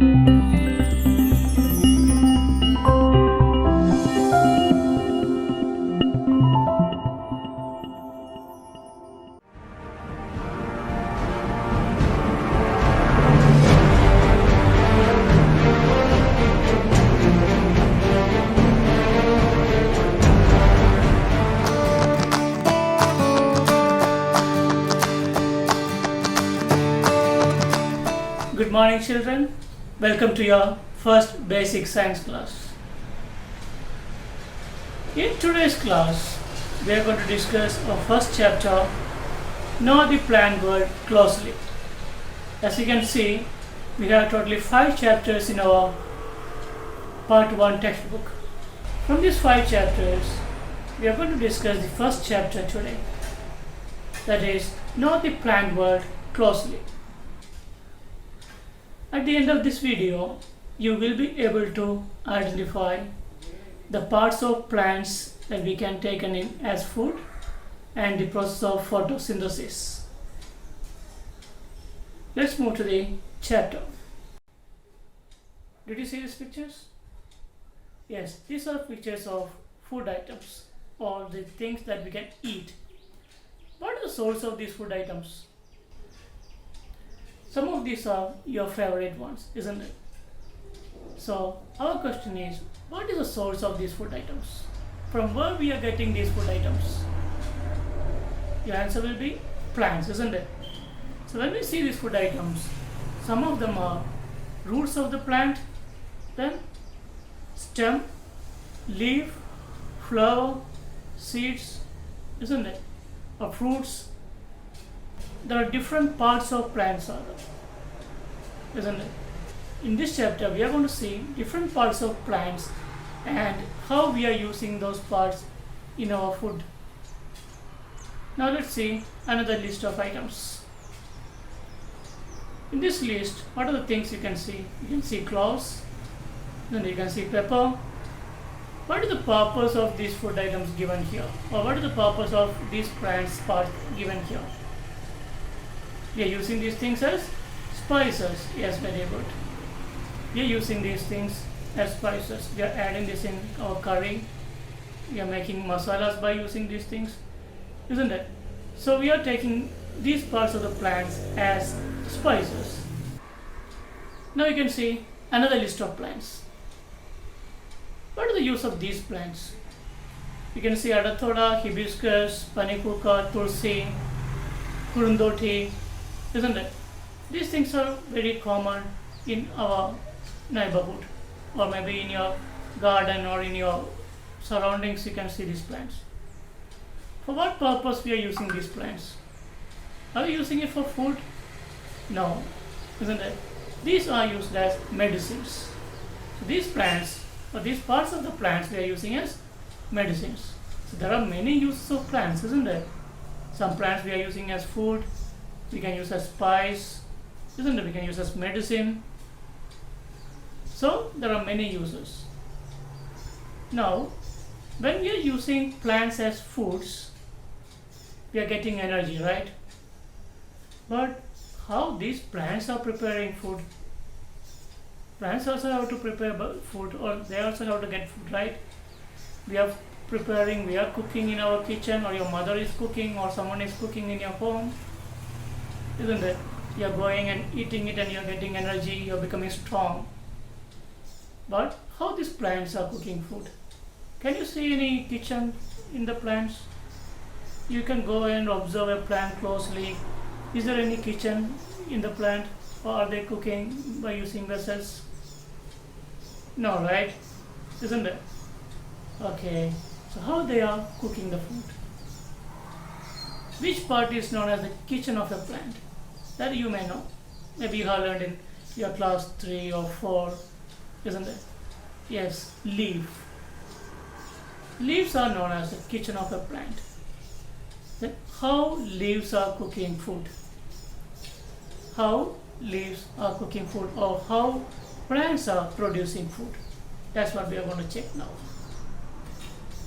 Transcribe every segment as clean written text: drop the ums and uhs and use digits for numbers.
Good morning, children. Welcome to your first basic science class. In today's class, we are going to discuss our first chapter, Know the Plant World Closely. As you can see, we have totally 5 chapters in our part 1 textbook. From these 5 chapters, we are going to discuss the first chapter today. That is, Know the Plant World Closely. At the end of this video, you will be able to identify the parts of plants that we can take in as food and the process of photosynthesis. Let's move to the chapter. Did you see these pictures? Yes, these are pictures of food items or the things that we can eat. What is the source of these food items? Some of these are your favorite ones, isn't it? So our question is, what is the source of these food items? From where we are getting these food items? Your answer will be plants, isn't it? So when we see these food items, some of them are roots of the plant, then stem, leaf, flower, seeds, isn't it? Or fruits. There are different parts of plants, isn't it? In this chapter, we are going to see different parts of plants and how we are using those parts in our food. Now let's see another list of items. In this list, what are the things you can see? You can see cloves, then you can see pepper. What is the purpose of these food items given here? Or what is the purpose of these plants part given here? We are using these things as spices. Yes, very good. We are using these things as spices. We are adding this in our curry. We are making masalas by using these things, isn't it? So we are taking these parts of the plants as spices. Now you can see another list of plants. What is the use of these plants? You can see adathoda, hibiscus, panikuka, tulsi, kurundoti, isn't it? These things are very common in our neighborhood, or maybe in your garden or in your surroundings. You can see these plants. For what purpose we are using these plants? Are we using it for food? No, isn't it? These are used as medicines. So these plants, or these parts of the plants, we are using as medicines. So there are many uses of plants, isn't there? Some plants we are using as food. We can use as spice, isn't it? We can use as medicine. So there are many uses. Now, when we are using plants as foods, we are getting energy, right? But how these plants are preparing food? Plants also have to prepare food, or they also have to get food, right? We are preparing, we are cooking in our kitchen, or your mother is cooking, or someone is cooking in your home. Isn't it? You're going and eating it and you're getting energy, you're becoming strong. But how these plants are cooking food? Can you see any kitchen in the plants? You can go and observe a plant closely. Is there any kitchen in the plant, or are they cooking by using vessels? No, right? Isn't it? Okay, so how they are cooking the food? Which part is known as the kitchen of a plant? That you may know. Maybe you have learned in your class 3 or 4, isn't it? Yes, leaf. Leaves are known as the kitchen of a plant. Then how leaves are cooking food? How leaves are cooking food, or how plants are producing food? That's what we are going to check now.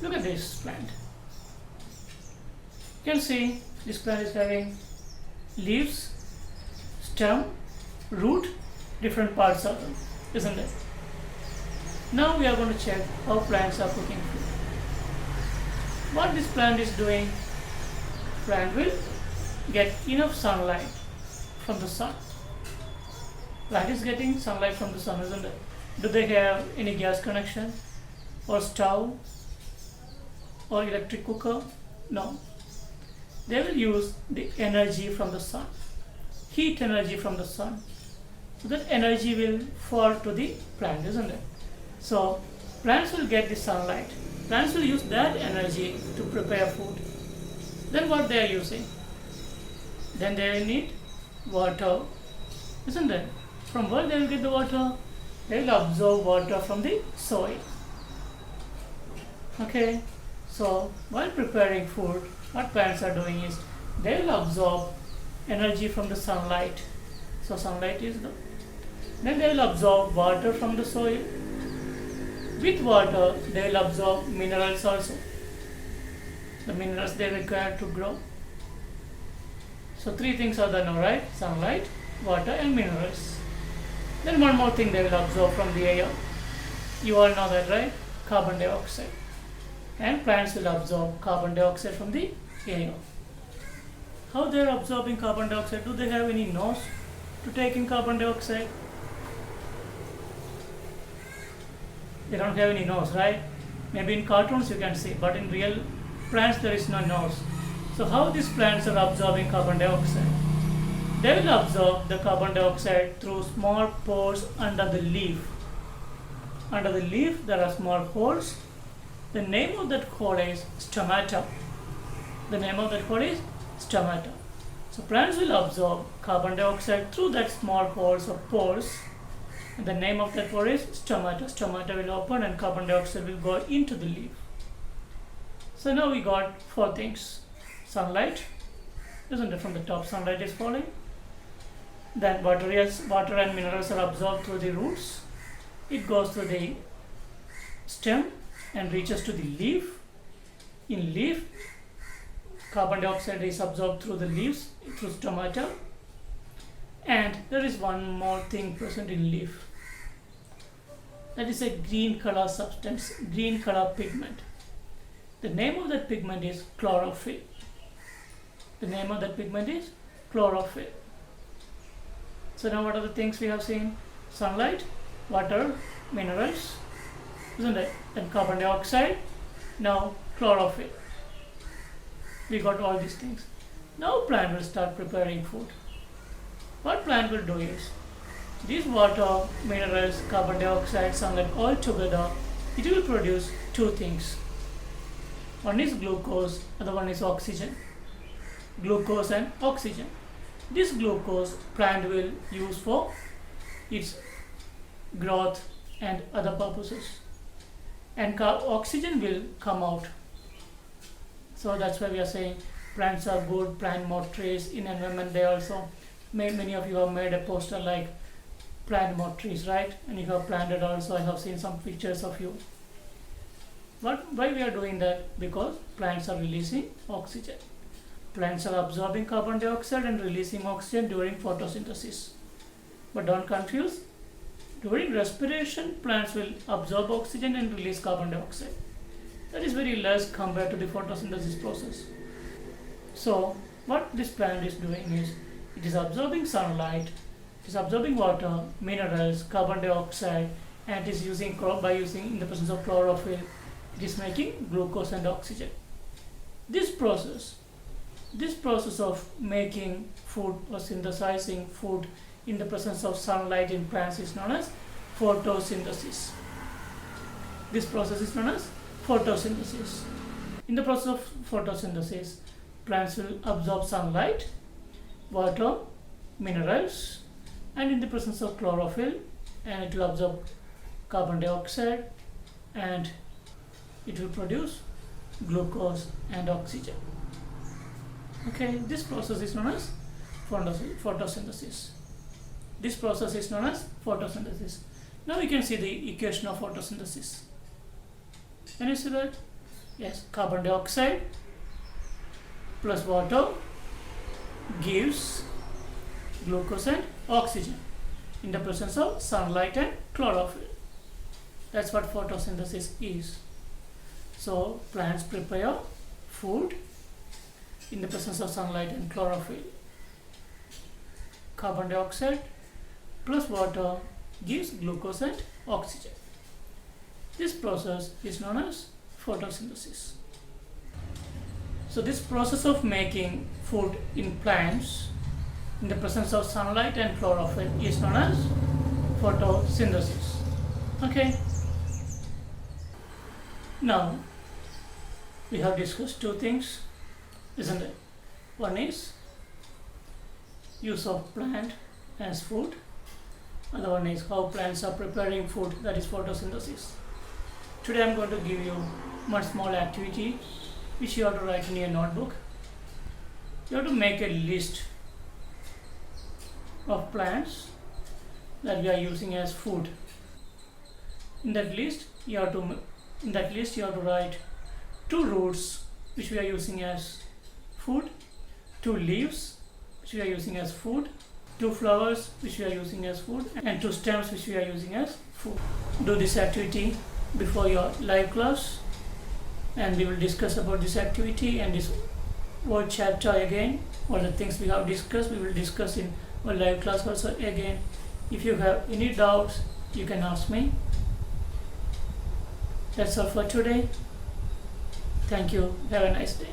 Look at this plant. You can see this plant is having leaves, stem, root different parts of them, isn't it? Now we are going to check how plants are cooking food. What this plant is doing, plant will get enough sunlight from the sun. Plant is getting sunlight from the sun, isn't it? Do they have any gas connection or stove or electric cooker? No. They will use the energy from the sun, heat energy from the sun. So that energy will fall to the plant, isn't it? So plants will get the sunlight. Plants will use that energy to prepare food. Then what they are using? Then they will need water, isn't it? From where they will get the water? They will absorb water from the soil. Okay, so while preparing food, what plants are doing is they will absorb energy from the sunlight. So sunlight is the. Then they will absorb water from the soil. With water, they will absorb minerals also. The minerals they require to grow. So three things are there now, right? Sunlight, water, and minerals. Then one more thing they will absorb from the air. You all know that, right? Carbon dioxide. And plants will absorb carbon dioxide from the air. How they are absorbing carbon dioxide? Do they have any nose to take in carbon dioxide? They don't have any nose, right? Maybe in cartoons you can see, but in real plants there is no nose. So how these plants are absorbing carbon dioxide? They will absorb the carbon dioxide through small pores under the leaf. Under the leaf there are small pores. The name of that hole is stomata. The name of that hole is stomata. So plants will absorb carbon dioxide through that small holes or pores. And the name of that pore is stomata. Stomata will open and carbon dioxide will go into the leaf. So now we got four things. Sunlight, isn't it? From the top sunlight is falling. Then water and minerals are absorbed through the roots. It goes through the stem and reaches to the leaf. In leaf, carbon dioxide is absorbed through the leaves, through stomata. And there is one more thing present in leaf. That is a green color substance, green color pigment. The name of that pigment is chlorophyll. The name of that pigment is chlorophyll. So now what are the things we have seen? Sunlight, water, minerals, isn't it? Then carbon dioxide, now chlorophyll. We got all these things. Now plant will start preparing food. What plant will do is, these water, minerals, carbon dioxide, sunlight all together, it will produce two things. One is glucose, other one is oxygen. Glucose and oxygen. This glucose plant will use for its growth and other purposes. And oxygen will come out. So that's why we are saying plants are good, plant more trees. In environment they also, many of you have made a poster like plant more trees, right? And you have planted also. I have seen some pictures of you. Why we are doing that? Because plants are releasing oxygen. Plants are absorbing carbon dioxide and releasing oxygen during photosynthesis. But don't confuse. During respiration, plants will absorb oxygen and release carbon dioxide. That is very less compared to the photosynthesis process. So what this plant is doing is, it is absorbing sunlight, it is absorbing water, minerals, carbon dioxide, and it is using in the presence of chlorophyll, it is making glucose and oxygen. This process of making food or synthesizing food in the presence of sunlight in plants is known as photosynthesis. This process is known as photosynthesis. In the process of photosynthesis, plants will absorb sunlight, water, minerals, and in the presence of chlorophyll, and it will absorb carbon dioxide, and it will produce glucose and oxygen. Okay, this process is known as photosynthesis. This process is known as photosynthesis. Now we can see the equation of photosynthesis. Can you see that? Yes, carbon dioxide plus water gives glucose and oxygen. in the presence of sunlight and chlorophyll. That's what photosynthesis is. So plants prepare food in the presence of sunlight and chlorophyll. Carbon dioxide plus water gives glucose and oxygen. This process is known as photosynthesis. So this process of making food in plants in the presence of sunlight and chlorophyll is known as photosynthesis. Okay. Now we have discussed two things, isn't it? One is use of plant as food. Other one is how plants are preparing food, that is photosynthesis. Today I am going to give you one small activity which you have to write in your notebook. You have to make a list of plants that we are using as food. In that list you have to write 2 roots which we are using as food, 2 leaves which we are using as food, 2 flowers which we are using as food, and 2 stems which we are using as food. Do this activity before your live class, and we will discuss about this activity and this word chapter again. All the things we have discussed, we will discuss in our live class also again. If you have any doubts, you can ask me. That's all for today. Thank you. Have a nice day.